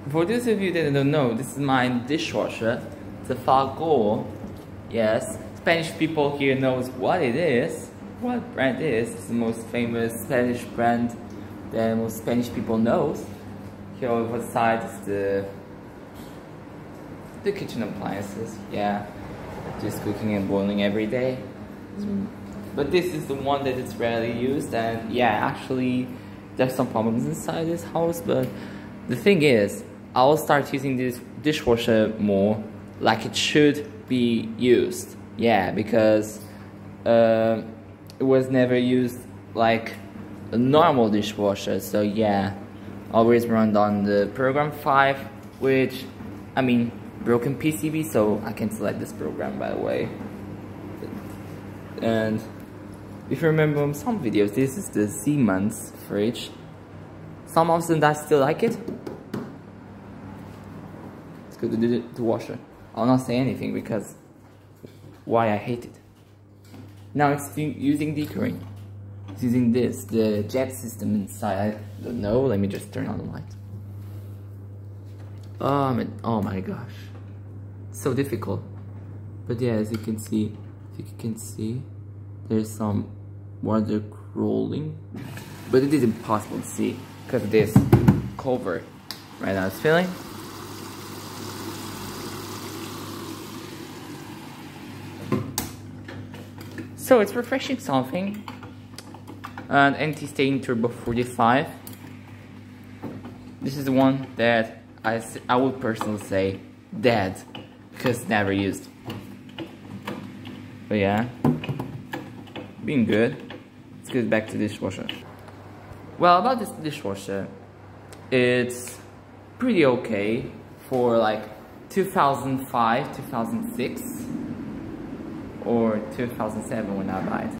For those of you that don't know, this is my dishwasher. It's a Fargo. Yes, Spanish people here knows what it is, what brand it is. It's the most famous Spanish brand that most Spanish people knows. Here over the side is the kitchen appliances. Yeah, just cooking and boiling every day. But this is the one that is rarely used, and yeah, actually there's some problems inside this house. But the thing is, I will start using this dishwasher more like it should be used. Yeah, because it was never used like a normal dishwasher. So yeah, always run on the program 5, which, I mean, broken PCB, so I can select this program, by the way. And if you remember from some videos, this is the Siemens fridge. Some of them I still like it. Let's go to the washer. I'll not say anything because why I hate it. Now it's using decoring. It's using this, the jet system inside. I don't know, let me just turn on the light. Oh my gosh. So difficult. But yeah, as you can see, there's some water crawling. But it is impossible to see because of this cover right now it's filling. So it's refreshing something. An anti-stain turbo 45. This is the one that I would personally say dead because never used. But yeah, being good. Let's get back to dishwasher. Well, about this dishwasher, it's pretty okay for like 2005, 2006 or 2007 when I buy it.